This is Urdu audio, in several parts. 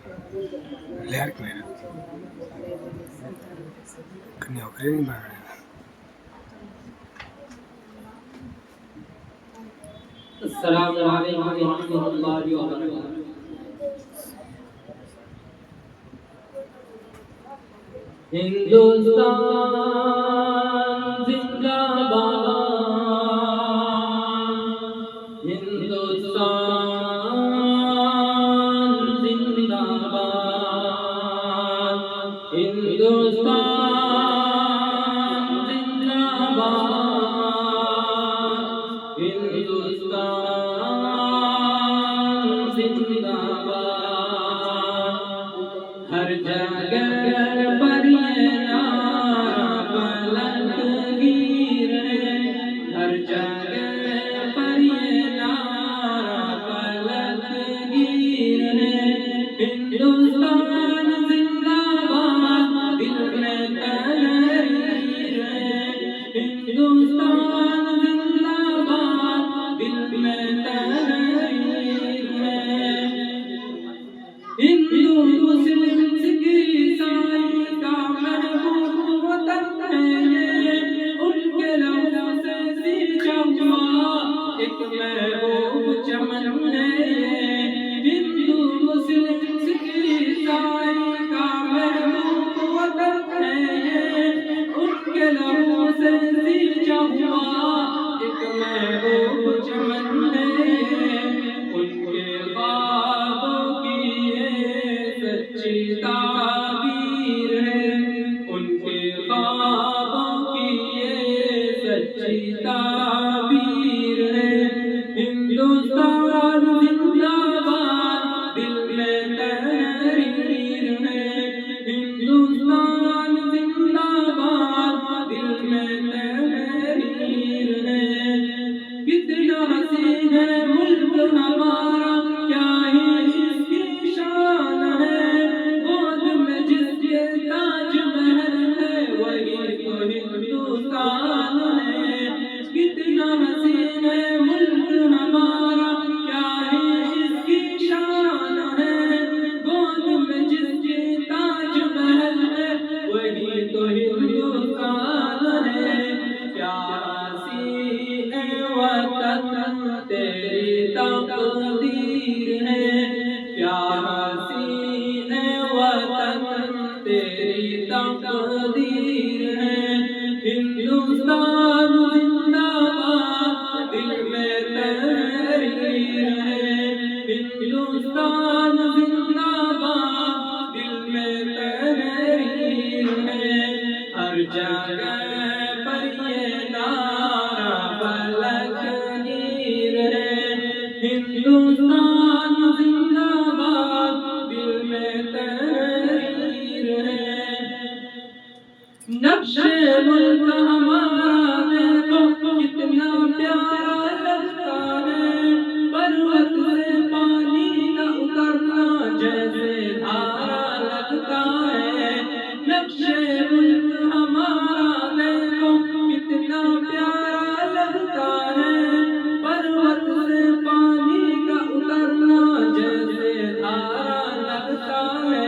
لہر کے میرے کنیا اکرے نہیں بھاگ رہے السلام علیکم ورحمۃ اللہ وبرکاتہ۔ ہندوستان زندہ باد، ہندوستان زندہ باد، ہندوستان زندہ باد، ہندوستان زندہ باد۔ ہر جگہ پر یہ نعرہ بلندگیر ہے، ہر جگہ پر یہ نعرہ بلندگیر ہے۔ ہندوستان زندہ باد، دل میں تحریر ہے۔ ہندوستان زندہ باد، دل میں تحریر ہے۔ ہندو مسلم سکھ عیسائی کا محبوب وطن ہے یہ، ان کے لبوں سے سینچا ہوا ایک محبوب چمن ہے یہ۔ ہندو مسلم سکھ عیسائی کا محبوب وطن ہے یہ، ان کے لبوں سے سینچا ہوا ایک محبوب چمن ہے یہ۔ ان کے خوابوں کی سچی تعبیر ہے، ان کے خوابوں کی یہ سچی تعبیر ہے۔ ہندوستان زندہ باد، دل میں تحریر ہے۔ ہندوستان زندہ باد، دل میں تحریر ہے۔ کتنا حسین ہے ملک ہمارا، کیا ہی اس کی شان ہے۔ گود میں جس کے تاج محل ہے، وہی تو ہندوستان ہے۔ کتنا حسین ہے ملک ہمارا، کیا ہی اس کی شان ہے۔ گود میں جس کے تاج محل ہے، وہی تو ہندوستان ہے۔ پیاسی اے وطن تیری تقدیر ہے، پیاسی اے وطن تیری تقدیر ہے۔ ہندوستان زندہ باد، دل میں تحریر ہے۔ ہندوستان زندہ باد، دل میں تحریر ہے۔ ہر جگہ پر یہ نعرہ بلندگیر ہے۔ ہندوستان زندہ باد، دل میں تحریر ہے۔ نقش ملک ہمارا دیکھو کتنا پیارا لگتا ہے، پروت سے پانی کا اترنا جیسے دھارا لگتا ہے۔ نقش ملک ہمارا دیکھو کتنا پیارا لگتا ہے، پروت سے پانی کا اترنا جیسے دھارا لگتا ہے۔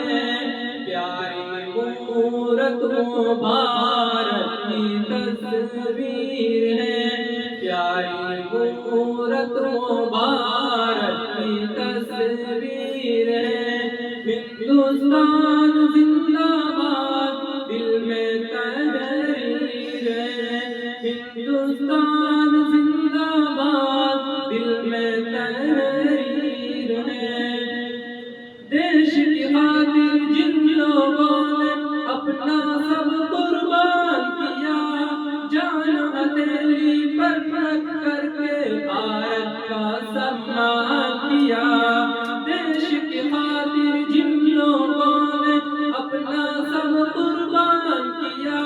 پیاری مورت وہ بھارت کی تصویر ہے، پیاری مورت وہ بھارت کی تصویر ہے۔ ہندوستان زندہ باد، دل میں تحریر ہے۔ ہندوستان زندہ باد، دل میں تحریر ہے۔ دیش کی خاطر جن لوگوں نے اپنا سب قربان کیا، جان ہتھیلی پر رکھ کر کے بھارت کا سمان کیا۔ دیش کی خاطر جن لوگوں نے اپنا سب قربان کیا،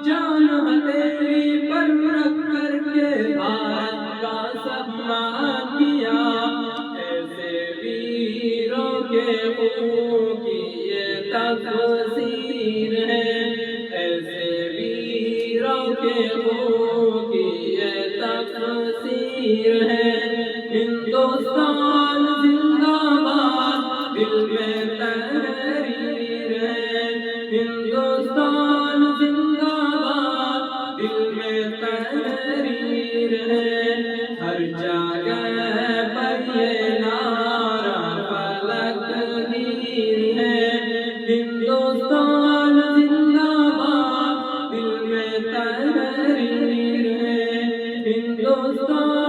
جان ہتھیلی پر رکھ کر کے بھارت کا سمان کیا۔ ایسے ویروں کے خون کی یہ تفسیر ہے، ایسے ویروں کے خون کی یہ تفسیر ہے۔ ہندوستان ہندوستان